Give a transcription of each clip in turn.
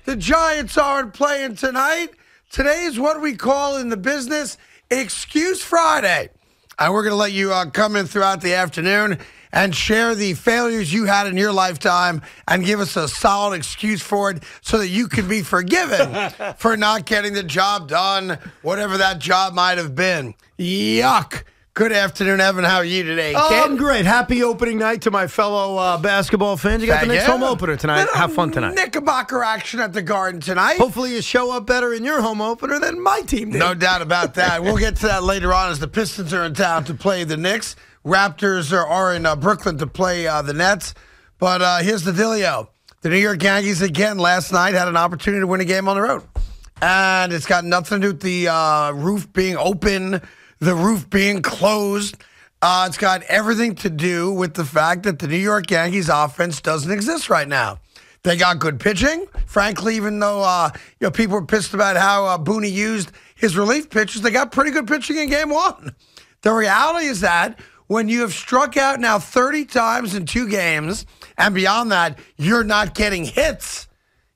The Giants aren't playing tonight. Today's what we call in the business Excuse Friday. And we're going to let you come in throughout the afternoon and share the failures you had in your lifetime and give us a solid excuse for it so that you can be forgiven for not getting the job done, whatever that job might have been. Yuck. Good afternoon, Evan. How are you today, kid? I'm great. Happy opening night to my fellow basketball fans. You got the Knicks home opener tonight. Have fun tonight. Knickerbocker action at the Garden tonight. Hopefully you show up better in your home opener than my team did. No doubt about that. We'll get to that later on as the Pistons are in town to play the Knicks. Raptors are in Brooklyn to play the Nets. But here's the dealio. The New York Yankees, again, last night had an opportunity to win a game on the road. And it's got nothing to do with the roof being open, the roof being closed. It's got everything to do with the fact that the New York Yankees offense doesn't exist right now. They got good pitching. Frankly, even though people were pissed about how Booney used his relief pitchers, they got pretty good pitching in game one. The reality is that when you have struck out now 30 times in 2 games, and beyond that, you're not getting hits,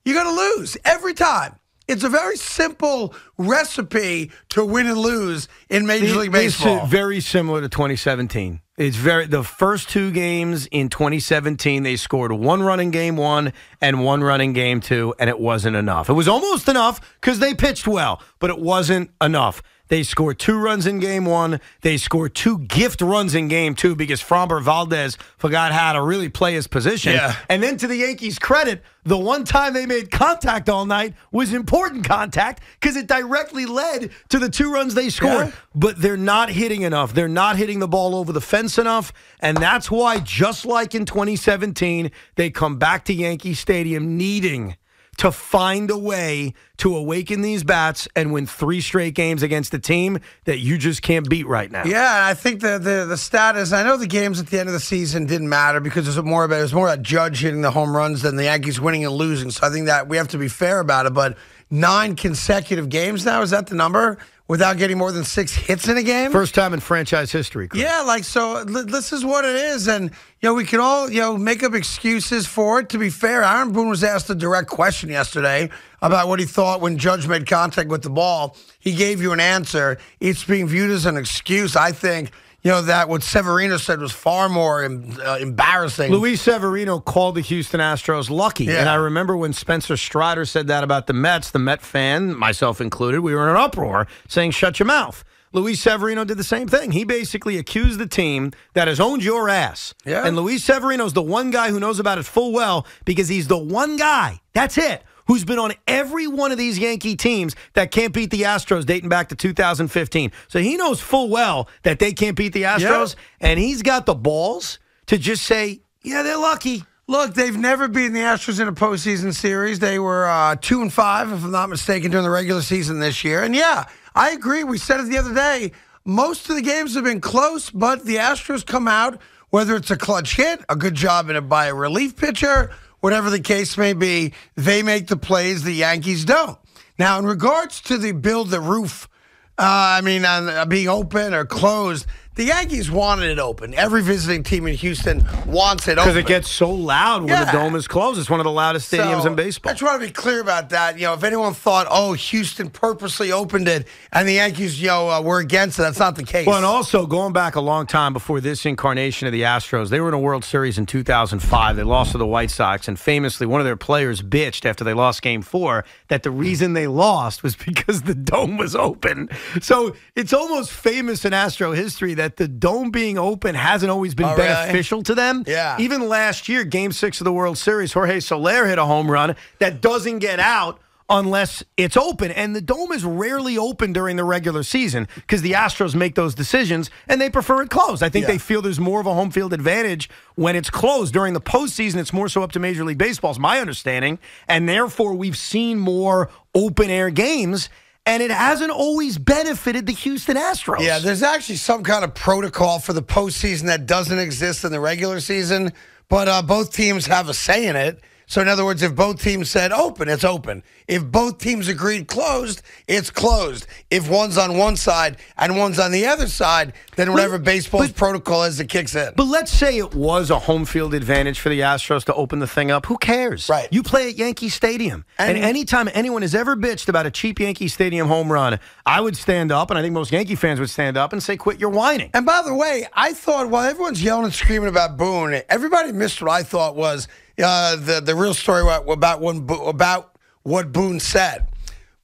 you're going to lose every time. It's a very simple recipe to win and lose in Major League Baseball. It's very similar to 2017. The first 2 games in 2017, they scored 1 run in game 1 and 1 run in game 2, and it wasn't enough. It was almost enough because they pitched well, but it wasn't enough. They scored 2 runs in game 1. They scored 2 gift runs in game 2 because Framber Valdez forgot how to really play his position. Yeah. And then to the Yankees' credit, the one time they made contact all night was important contact because it directly led to the 2 runs they scored. Yeah. But they're not hitting enough. They're not hitting the ball over the fence enough. And that's why, just like in 2017, they come back to Yankee Stadium needing to find a way to awaken these bats and win 3 straight games against a team that you just can't beat right now. Yeah, I think the stat is, I know the games at the end of the season didn't matter because it was more about Judge hitting the home runs than the Yankees winning and losing. So I think that we have to be fair about it. But 9 consecutive games now, is that the number? Without getting more than 6 hits in a game? First time in franchise history, Chris. Yeah, so this is what it is. And, we can all, make up excuses for it. To be fair, Aaron Boone was asked a direct question yesterday about what he thought when Judge made contact with the ball. He gave you an answer. It's being viewed as an excuse. I think, that what Severino said was far more embarrassing. Luis Severino called the Houston Astros lucky. Yeah. And I remember when Spencer Strider said that about the Mets, the Met fan, myself included, we were in an uproar saying, shut your mouth. Luis Severino did the same thing. He basically accused the team that has owned your ass. Yeah. And Luis Severino's the one guy who knows about it full well because he's the one guy, that's it, who's been on every one of these Yankee teams that can't beat the Astros dating back to 2015. So he knows full well that they can't beat the Astros, and he's got the balls to just say, yeah, they're lucky. Look, they've never beaten the Astros in a postseason series. They were 2-5, if I'm not mistaken, during the regular season this year. And, yeah, I agree. We said it the other day. Most of the games have been close, but the Astros come out, whether it's a clutch hit, a good job by a relief pitcher, whatever the case may be, they make the plays the Yankees don't. Now, in regards to the build the roof, being open or closed, the Yankees wanted it open. Every visiting team in Houston wants it open. Because it gets so loud when the dome is closed. It's one of the loudest stadiums in baseball. I just want to be clear about that. If anyone thought, Houston purposely opened it and the Yankees, were against it, that's not the case. Well, and also, going back a long time before this incarnation of the Astros, they were in a World Series in 2005. They lost to the White Sox, and famously, one of their players bitched after they lost Game 4 that the reason they lost was because the dome was open. So it's almost famous in Astro history that the dome being open hasn't always been beneficial to them. Yeah. Even last year, Game 6 of the World Series, Jorge Soler hit a home run that doesn't get out unless it's open. And the dome is rarely open during the regular season because the Astros make those decisions and they prefer it closed. I think they feel there's more of a home field advantage when it's closed. During the postseason, it's more so up to Major League Baseball, is my understanding. And therefore, we've seen more open-air games. And it hasn't always benefited the Houston Astros. Yeah, there's actually some kind of protocol for the postseason that doesn't exist in the regular season, but both teams have a say in it. So in other words, if both teams said open, it's open. If both teams agreed closed, it's closed. If one's on one side and one's on the other side, then whatever baseball's protocol is, it kicks in. But let's say it was a home field advantage for the Astros to open the thing up. Who cares? Right. You play at Yankee Stadium. And anytime anyone has ever bitched about a cheap Yankee Stadium home run, I would stand up, and I think most Yankee fans would stand up and say, quit your whining. And by the way, I thought while everyone's yelling and screaming about Boone, everybody missed what I thought was the real story about what Boone said.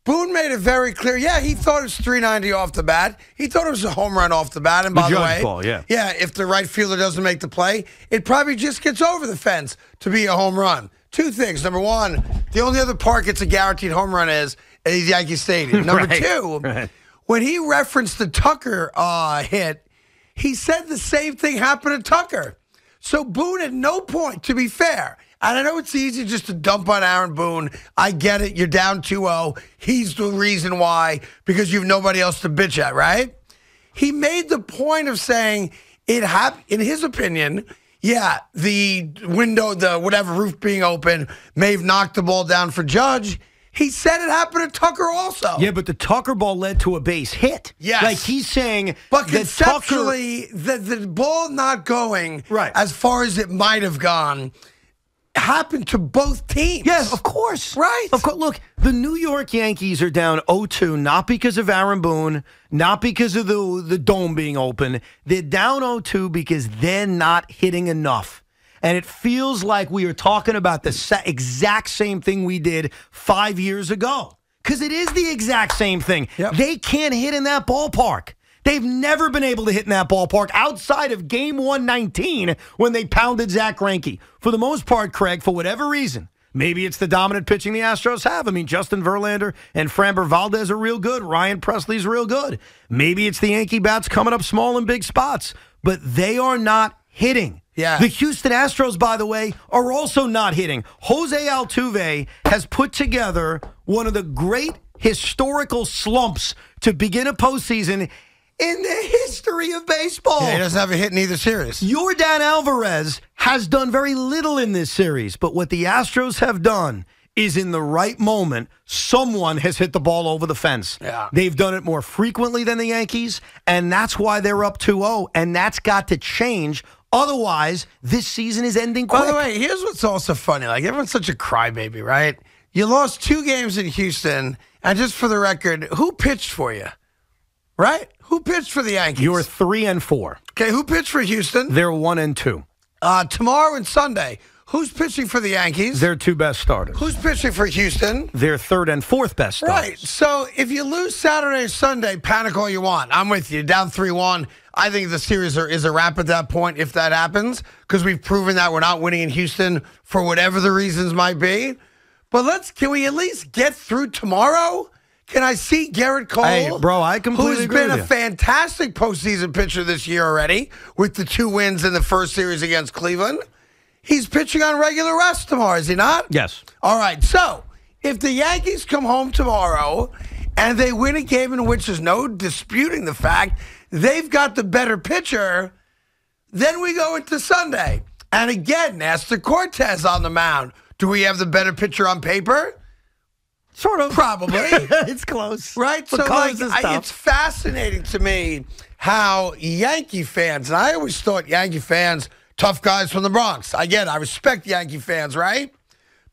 Boone made it very clear. Yeah, he thought it was 390 off the bat. He thought it was a home run off the bat. And by the way, ball, yeah, if the right fielder doesn't make the play, it probably just gets over the fence to be a home run. Two things. Number one, the only other park it's a guaranteed home run is Yankee Stadium. Number two, when he referenced the Tucker hit, he said the same thing happened to Tucker. So Boone at no point, to be fair, and I know it's easy just to dump on Aaron Boone. I get it. You're down 2-0. He's the reason why, because you have nobody else to bitch at, right? He made the point of saying it happened, in his opinion, yeah, the window, the whatever roof being open may have knocked the ball down for Judge. He said it happened to Tucker also. Yeah, but the Tucker ball led to a base hit. Yes. Like he's saying but conceptually, the ball not going as far as it might have gone happened to both teams. Yeah, of course. Right. Of course. Look, the New York Yankees are down 0-2, not because of Aaron Boone, not because of the dome being open. They're down 0-2 because they're not hitting enough. And it feels like we are talking about the exact same thing we did 5 years ago. Because it is the exact same thing. Yep. They can't hit in that ballpark. They've never been able to hit in that ballpark outside of Game 119 when they pounded Zach Greinke. For the most part, Craig, for whatever reason, maybe it's the dominant pitching the Astros have. I mean, Justin Verlander and Framber Valdez are real good. Ryan Presley's real good. Maybe it's the Yankee bats coming up small in big spots. But they are not hitting. Yeah. The Houston Astros, by the way, are also not hitting. Jose Altuve has put together one of the great historical slumps to begin a postseason in the history of baseball. Yeah, he doesn't have a hit in either series. Yordan Alvarez has done very little in this series, but what the Astros have done is in the right moment, someone has hit the ball over the fence. Yeah. They've done it more frequently than the Yankees, and that's why they're up 2-0, and that's got to change. Otherwise, this season is ending quick. By the way, here's what's also funny. Like, everyone's such a crybaby, right? You lost 2 games in Houston, and just for the record, who pitched for you? Right? Who pitched for the Yankees? You're 3-4. Okay, who pitched for Houston? They're 1-2. Tomorrow and Sunday, who's pitching for the Yankees? Their 2 best starters. Who's pitching for Houston? Their 3rd and 4th best starters. Right. So if you lose Saturday or Sunday, panic all you want. I'm with you. Down 3-1. I think the series is a wrap at that point if that happens, because we've proven that we're not winning in Houston for whatever the reasons might be. But can we at least get through tomorrow? Can I see Garrett Cole? Hey, bro, I completely agree who's been with a you. fantastic postseason pitcher this year already with the 2 wins in the first series against Cleveland. He's pitching on regular rest tomorrow, is he not? Yes. All right, so if the Yankees come home tomorrow and they win a game in which there's no disputing the fact they've got the better pitcher, then we go into Sunday. And again, Nestor Cortez on the mound. Do we have the better pitcher on paper? Sort of. Probably. It's close. Right? So it's fascinating to me how Yankee fans, and I always thought Yankee fans, tough guys from the Bronx. I get it. I respect Yankee fans, right?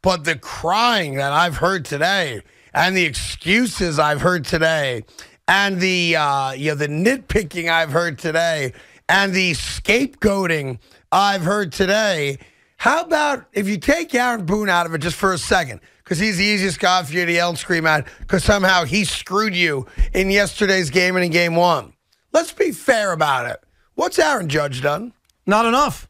But the crying that I've heard today and the excuses I've heard today and the nitpicking I've heard today and the scapegoating I've heard today, how about if you take Aaron Boone out of it just for a second? Because he's the easiest guy for you to yell and scream at because somehow he screwed you in yesterday's game and in Game 1. Let's be fair about it. What's Aaron Judge done? Not enough.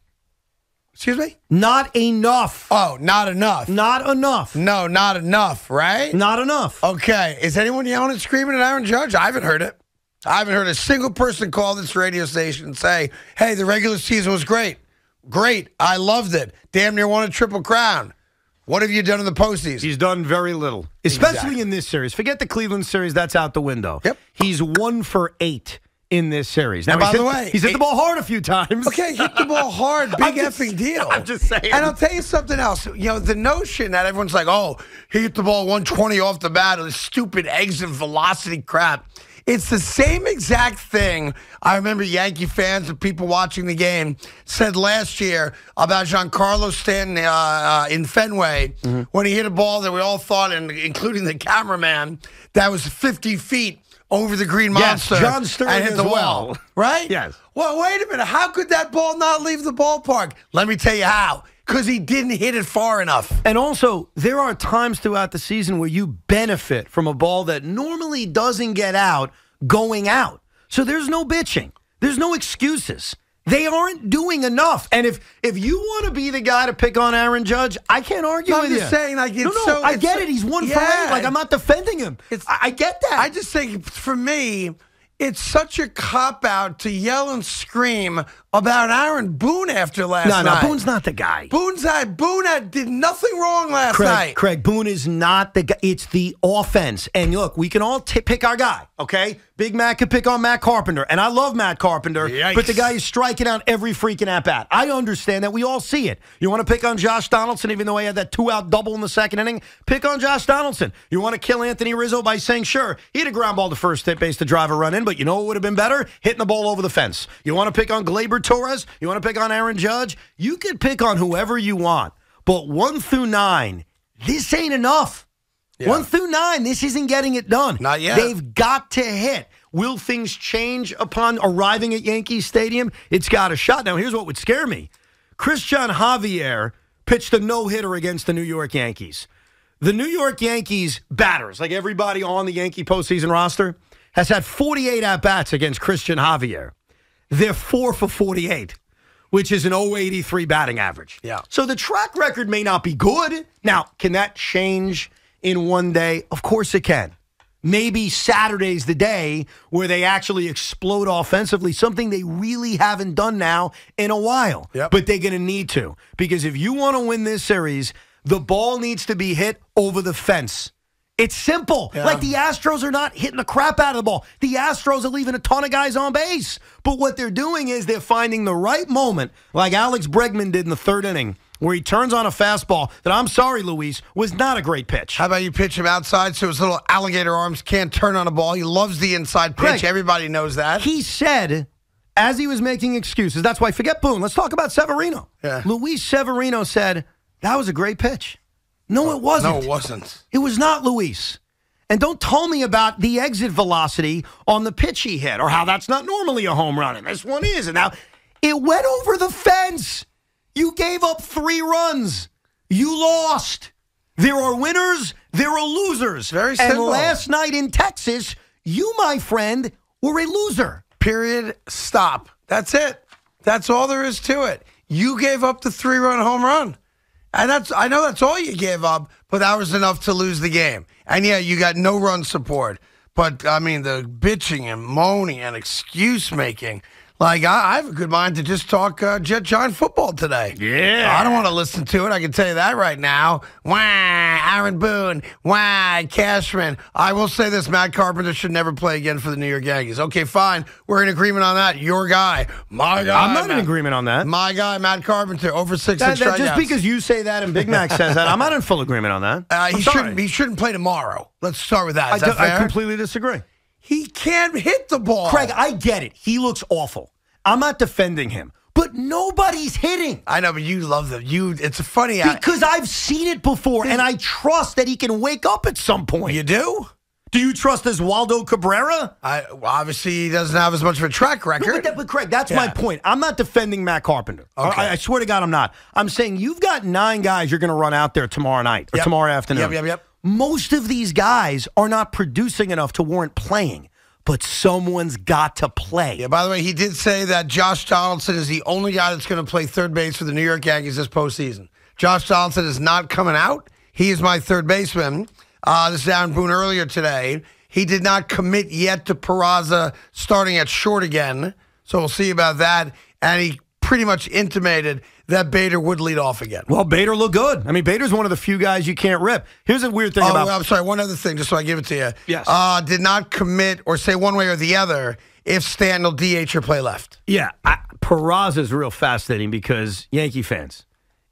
Excuse me? Not enough. Oh, not enough. Not enough. No, not enough, right? Not enough. Okay. Is anyone yelling and screaming at Aaron Judge? I haven't heard it. I haven't heard a single person call this radio station and say, hey, the regular season was great. Great. I loved it. Damn near won a Triple Crown. What have you done in the postseason? He's done very little, especially in this series. Forget the Cleveland series. That's out the window. Yep. He's 1 for 8 in this series. Now, and by the way, he's hit the ball hard a few times. Okay, hit the ball hard. Big effing deal. I'm just saying. And I'll tell you something else. The notion that everyone's like, oh, he hit the ball 120 off the bat, this stupid exit velocity crap. It's the same exact thing I remember Yankee fans and people watching the game said last year about Giancarlo Stanton in Fenway when he hit a ball that we all thought, including the cameraman, that was 50 feet over the green monster. Yes, John Sterling and hit the as wall. well. Right? Yes. Well, wait a minute. How could that ball not leave the ballpark? Let me tell you how. Because he didn't hit it far enough. And also, there are times throughout the season where you benefit from a ball that normally doesn't get out going out. So there's no bitching. There's no excuses. They aren't doing enough. And if you want to be the guy to pick on Aaron Judge, I can't argue with you. I'm just saying, like, it's no, I get it. He's 1 for 8. Like, I'm not defending him. I get that. I just think, for me, it's such a cop-out to yell and scream about Aaron Boone after last night. No, Boone's not the guy. Boone did nothing wrong last night. Craig, Boone is not the guy. It's the offense. And look, we can all pick our guy, okay? Big Mac could pick on Matt Carpenter, and I love Matt Carpenter, Yikes. but the guy is striking out every freaking at-bat. I understand that. We all see it. You want to pick on Josh Donaldson, even though he had that 2-out double in the second inning? Pick on Josh Donaldson. You want to kill Anthony Rizzo by saying, sure, he had a ground ball to first base to drive a run in, but you know what would have been better? Hitting the ball over the fence. You want to pick on Gleyber Torres? You want to pick on Aaron Judge? You could pick on whoever you want. But 1 through 9, this ain't enough. Yeah. 1 through 9, this isn't getting it done. Not yet. They've got to hit. Will things change upon arriving at Yankee Stadium? It's got a shot. Now, here's what would scare me. Cristian Javier pitched a no-hitter against the New York Yankees. The New York Yankees batters, like everybody on the Yankee postseason roster, has had 48 at-bats against Cristian Javier. They're 4 for 48, which is an 0.83 batting average. Yeah. So the track record may not be good. Now, can that change in one day? Of course it can. Maybe Saturday's the day where they actually explode offensively, something they really haven't done now in a while. Yep. But they're going to need to. Because if you want to win this series, the ball needs to be hit over the fence. It's simple. Yeah. Like the Astros are not hitting the crap out of the ball. The Astros are leaving a ton of guys on base. But what they're doing is they're finding the right moment, like Alex Bregman did in the third inning, where he turns on a fastball that, I'm sorry, Luis, was not a great pitch. How about you pitch him outside so his little alligator arms can't turn on a ball? He loves the inside pitch. Greg, everybody knows that. He said, as he was making excuses, that's why, forget Boone, let's talk about Severino. Yeah. Luis Severino said, that was a great pitch. No, it wasn't. No, it wasn't. It was not, Luis. And don't tell me about the exit velocity on the pitch he hit or how that's not normally a home run, and this one is. And now it went over the fence. You gave up 3 runs. You lost. There are winners. There are losers. Very simple. And last night in Texas, you, my friend, were a loser. Period. Stop. That's it. That's all there is to it. You gave up the 3-run home run. And I know that's all you gave up, but that was enough to lose the game. And, yeah, you got no run support. But, I mean, the bitching and moaning and excuse-making. Like, I have a good mind to just talk Jet Giant football today. Yeah. I don't want to listen to it. I can tell you that right now. Wah, Aaron Boone. Wah, Cashman. I will say this. Matt Carpenter should never play again for the New York Yankees. Okay, fine. We're in agreement on that. Your guy. My guy. I'm not in agreement on that. My guy, Matt Carpenter, over 6 strikeouts. Just because you say that and Big Mac says that, I'm not in full agreement on that. He shouldn't play tomorrow. Let's start with that. Is that fair? I completely disagree. He can't hit the ball. Craig, I get it. He looks awful. I'm not defending him. But nobody's hitting. I know, but you love them. It's funny. Because I've seen it before, and I trust that he can wake up at some point. You do? Do you trust Oswaldo Cabrera? Obviously, he doesn't have as much of a track record. No, but Craig, that's my point. I'm not defending Matt Carpenter. Okay. I swear to God, I'm not. I'm saying you've got 9 guys you're going to run out there tomorrow night or tomorrow afternoon. Yep. Most of these guys are not producing enough to warrant playing. But someone's got to play. Yeah, by the way, he did say that Josh Donaldson is the only guy that's going to play third base for the New York Yankees this postseason. Josh Donaldson is not coming out. He is my third baseman. This is Aaron Boone earlier today. He did not commit yet to Peraza starting at short again. So we'll see about that. And he pretty much intimated that Bader would lead off again. Well, Bader looked good. I mean, Bader's one of the few guys you can't rip. Here's a weird thing about... I'm sorry, one other thing, just so I give it to you. Yes. Did not commit or say one way or the other if Stanton will DH or play left. Yeah, Peraza is real fascinating because Yankee fans,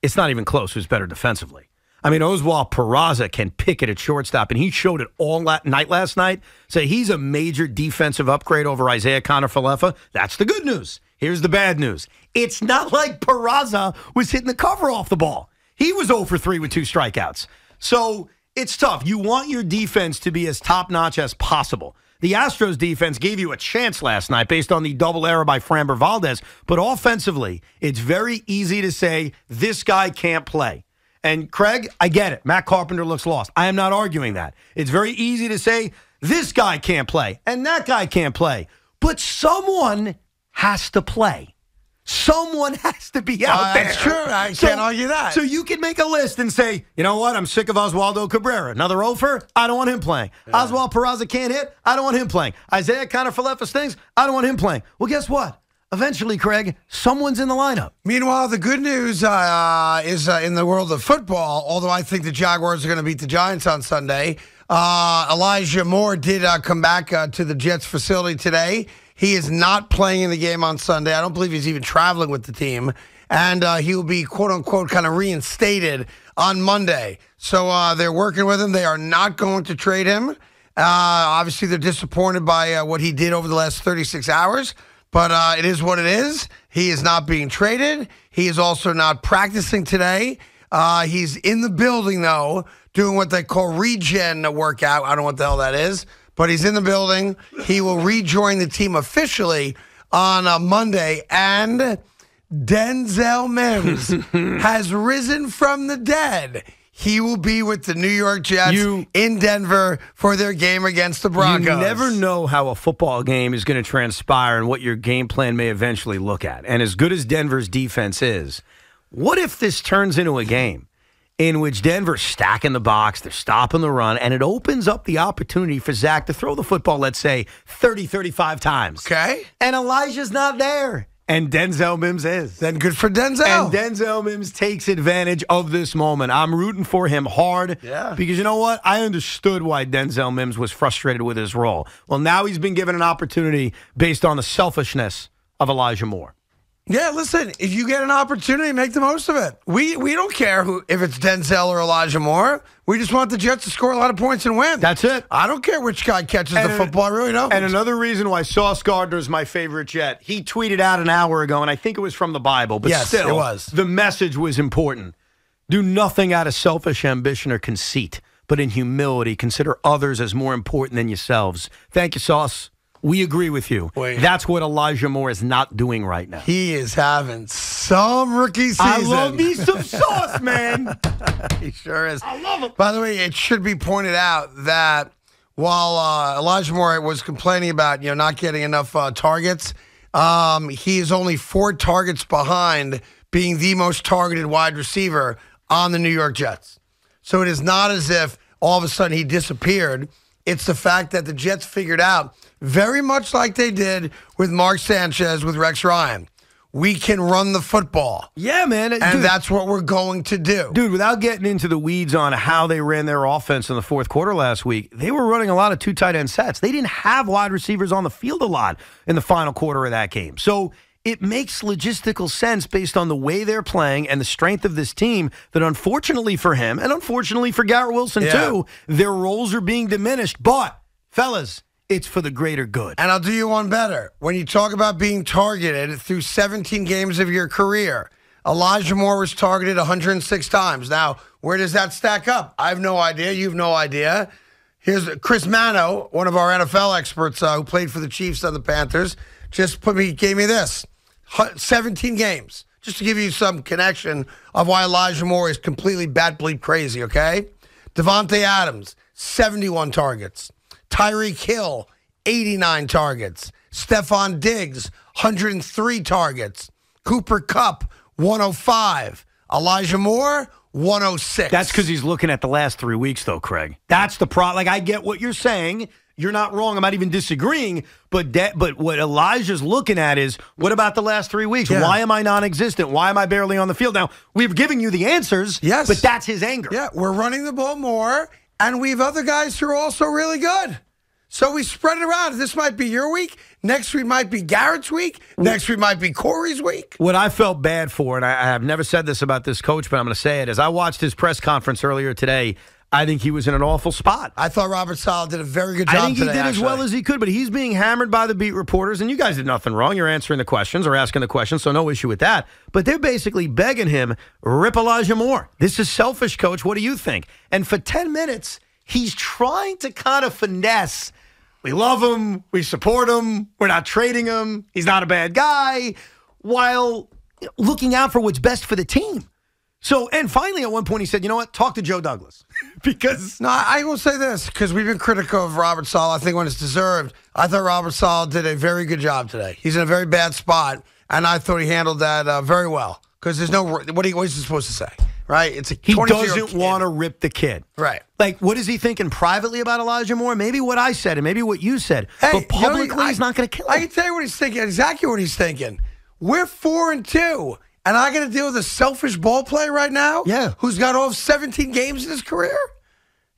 it's not even close who's better defensively. I mean, Oswald Peraza can pick it at shortstop, and he showed it all night last night. So he's a major defensive upgrade over Isaiah Connor-Falefa. That's the good news. Here's the bad news. It's not like Peraza was hitting the cover off the ball. He was 0 for 3 with 2 strikeouts. So it's tough. You want your defense to be as top-notch as possible. The Astros defense gave you a chance last night based on the double error by Framber Valdez. But offensively, it's very easy to say, this guy can't play. And, Craig, I get it. Matt Carpenter looks lost. I am not arguing that. It's very easy to say, this guy can't play and that guy can't play. But someone has to play. Someone has to be out there. That's true. I can't argue that. So you can make a list and say, you know what? I'm sick of Oswaldo Cabrera. Another offer? I don't want him playing. Yeah. Oswald Peraza can't hit? I don't want him playing. Isaiah Connor-Falefa stings? I don't want him playing. Well, guess what? Eventually, Craig, someone's in the lineup. Meanwhile, the good news is in the world of football, although I think the Jaguars are going to beat the Giants on Sunday. Elijah Moore did come back to the Jets facility today. He is not playing in the game on Sunday. I don't believe he's even traveling with the team. And he will be, quote-unquote, kind of reinstated on Monday. So they're working with him. They are not going to trade him. Obviously, they're disappointed by what he did over the last 36 hours. But it is what it is. He is not being traded. He is also not practicing today. He's in the building, though, doing what they call regen workout. I don't know what the hell that is. But he's in the building. He will rejoin the team officially on Monday. And Denzel Mims has risen from the dead. He will be with the New York Jets in Denver for their game against the Broncos. You never know how a football game is going to transpire and what your game plan may eventually look at. And as good as Denver's defense is, what if this turns into a game in which Denver's stacking the box, they're stopping the run, and it opens up the opportunity for Zach to throw the football, let's say, 30, 35 times. Okay. And Elijah's not there. And Denzel Mims is. Then good for Denzel. And Denzel Mims takes advantage of this moment. I'm rooting for him hard. Yeah. Because you know what? I understood why Denzel Mims was frustrated with his role. Well, now he's been given an opportunity based on the selfishness of Elijah Moore. Yeah, listen, if you get an opportunity, make the most of it. We don't care if it's Denzel or Elijah Moore. We just want the Jets to score a lot of points and win. That's it. I don't care which guy catches the football. I really don't. And another reason why Sauce Gardner is my favorite Jet, he tweeted out an hour ago, and I think it was from the Bible, but yes, still, it was. The message was important. Do nothing out of selfish ambition or conceit, but in humility, consider others as more important than yourselves. Thank you, Sauce. We agree with you. Wait. That's what Elijah Moore is not doing right now. He is having some rookie season. I love me some Sauce, man. He sure is. I love him. By the way, it should be pointed out that while Elijah Moore was complaining about not getting enough targets, he is only 4 targets behind being the most targeted wide receiver on the New York Jets. So it is not as if all of a sudden he disappeared. It's the fact that the Jets figured out, very much like they did with Mark Sanchez, with Rex Ryan, we can run the football. Yeah, man. And that's what we're going to do. Dude, without getting into the weeds on how they ran their offense in the fourth quarter last week, they were running a lot of 2 tight end sets. They didn't have wide receivers on the field a lot in the final quarter of that game. So it makes logistical sense based on the way they're playing and the strength of this team that unfortunately for him and unfortunately for Garrett Wilson too, their roles are being diminished. But, fellas, it's for the greater good. And I'll do you one better. When you talk about being targeted through 17 games of your career, Elijah Moore was targeted 106 times. Now, where does that stack up? I have no idea. You have no idea. Here's Chris Mano, one of our NFL experts who played for the Chiefs and the Panthers, gave me this. 17 games, just to give you some connection of why Elijah Moore is completely bat bleep crazy, okay? Devontae Adams, 71 targets. Tyreek Hill, 89 targets. Stephon Diggs, 103 targets. Cooper Kupp, 105. Elijah Moore, 106. That's because he's looking at the last 3 weeks, though, Craig. That's the problem. Like, I get what you're saying. You're not wrong. I'm not even disagreeing. But what Elijah's looking at is, what about the last 3 weeks? Yeah. Why am I non-existent? Why am I barely on the field? Now, we've given you the answers, yes, but that's his anger. Yeah, we're running the ball more, and we have other guys who are also really good. So we spread it around. This might be your week. Next week might be Garrett's week. Next week might be Corey's week. What I felt bad for, and I have never said this about this coach, but I'm going to say it, is I watched his press conference earlier today. I think he was in an awful spot. I thought Robert Saleh did a very good job today. I think he did as well as he could, but he's being hammered by the beat reporters, and you guys did nothing wrong. You're answering the questions or asking the questions, so no issue with that. But they're basically begging him, rip Elijah Moore. This is selfish, coach. What do you think? And for 10 minutes, he's trying to kind of finesse. We love him. We support him. We're not trading him. He's not a bad guy, while looking out for what's best for the team. So, and finally, at one point, he said, you know what? Talk to Joe Douglas. Because no, I will say this, because we've been critical of Robert Saleh, I think when it's deserved. I thought Robert Saleh did a very good job today. He's in a very bad spot, and I thought he handled that very well. Because there's no, what is he supposed to say? Right? It's a he doesn't want to rip the kid. Right. Like, what is he thinking privately about Elijah Moore? Maybe what I said and maybe what you said. Hey, but publicly, he's not going to kill him. I can tell you what he's thinking, exactly what he's thinking. We're 4-2. And I got to deal with a selfish ball player right now? Yeah. Who's got all 17 games in his career?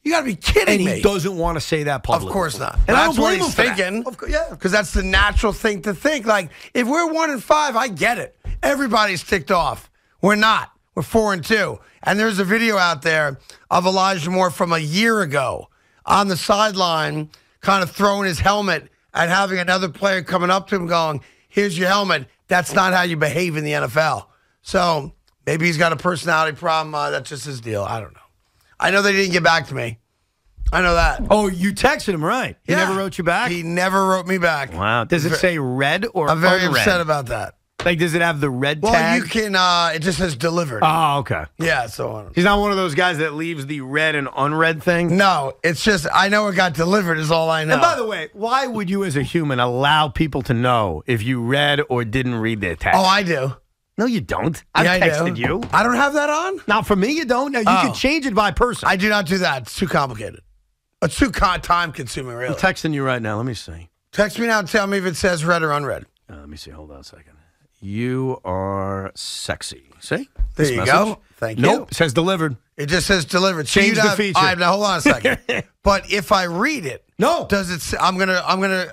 You got to be kidding me. And he doesn't want to say that publicly. Of course not. And that's what he's he's thinking. Yeah. Because that's the natural thing to think. Like, if we're 1-5, I get it. Everybody's ticked off. We're not. We're 4-2. And there's a video out there of Elijah Moore from a year ago on the sideline, kind of throwing his helmet and having another player coming up to him going, here's your helmet. That's not how you behave in the NFL. So maybe he's got a personality problem. That's just his deal. I don't know. I know they didn't get back to me. I know that. Oh, you texted him, right? He never wrote you back? He never wrote me back. Wow. Does it say red or I'm very unread? upset about that. Like, does it have the red tag? Well, you can, it just says delivered. Oh, okay. Yeah, so. He's not one of those guys that leaves the red and unread thing? No, it's just, I know it got delivered is all I know. And by the way, why would you as a human allow people to know if you read or didn't read their text? Oh, I do. No, you don't. I've texted you. I don't have that on? Now, for me, you don't. Now, you can change it by person. I do not do that. It's too complicated. It's too time-consuming, really. I'm texting you right now. Let me see. Text me now and tell me if it says read or unread. Let me see. Hold on a second. You are sexy. See? There you go. Thank you. Nope. It says delivered. It just says delivered. Change the feature. All right, now hold on a second. But if I read it, does it? I'm gonna open it.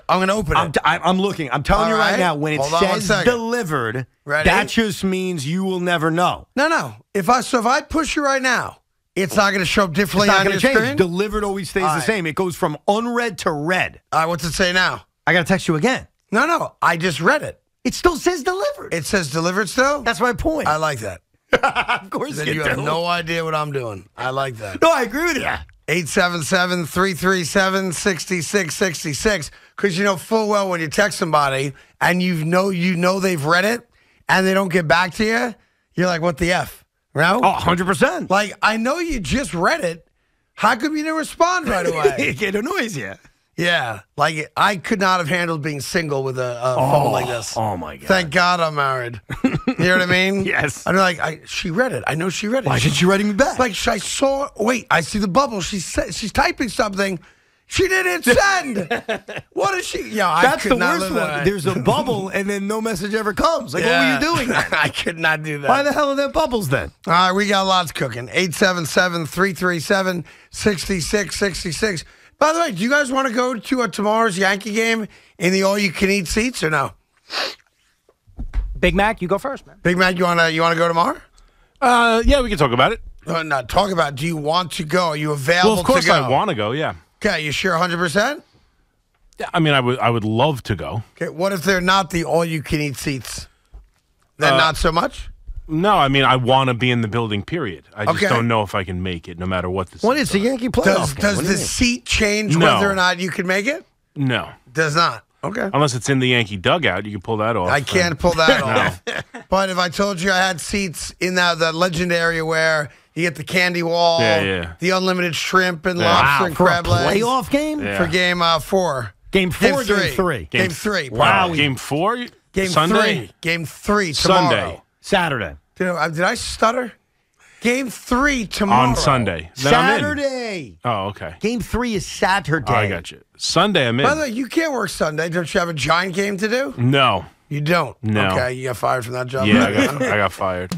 I'm looking. I'm telling you right now. When it says delivered, that just means you will never know. No. If I push you right now, it's not going to show up differently on your screen. Delivered always stays the same. It goes from unread to read. All right, what's it say now? I got to text you again. No. I just read it. It still says delivered. It says delivered still? That's my point. I like that. Of course then you have no idea what I'm doing. I like that. No, I agree with you. 877-337-6666. Because you know full well when you text somebody and you know they've read it and they don't get back to you, you're like, what the F? No? Oh, 100%. Like, I know you just read it. How come you didn't respond right away? It annoys you. Yeah, like I could not have handled being single with a phone like this. Oh my God! Thank God I'm married. You know what I mean? Yes. I'm like, she read it. I know she read it. Why isn't she writing me back? Like I saw. Wait, I see the bubble. She's typing something. She didn't send. What is she? Yeah, that's the worst one. There's a bubble and then no message ever comes. Like, what were you doing? I could not do that. Why the hell are there bubbles then? All right, we got lots cooking. 877-337-6666. By the way, do you guys want to go to tomorrow's Yankee game in the all-you-can-eat seats or no? Big Mac, you go first, man. Big Mac, you want to go tomorrow? Yeah, we can talk about it. Not talk about it. Do you want to go? Are you available to go? Well, of course I want to go, yeah. Okay, you sure 100%? Yeah, I mean, I would love to go. Okay, what if they're not the all-you-can-eat seats? Then not so much? No, I mean, I want to be in the building, period. I just don't know if I can make it, no matter what the seats What is the Yankee playoff game? Does the seat change whether or not you can make it? No. Does not. Okay. Unless it's in the Yankee dugout, you can pull that off. I can't pull that off. But if I told you I had seats in the legend area where you get the candy wall, the unlimited shrimp and lobster and crab legs. Playoff game? Yeah. For game 4. Game 4 or game 3? Game 3. Wow. Game 4? Game Sunday? 3. Game 3 tomorrow. Sunday. Saturday. Did I stutter? Game 3 tomorrow. On Sunday. Then Saturday. Oh, okay. Game 3 is Saturday. Oh, I got you. Sunday, I'm in. By the way, you can't work Sunday. Don't you have a Giant game to do? No. You don't? No. Okay, you got fired from that job? Yeah, I got fired.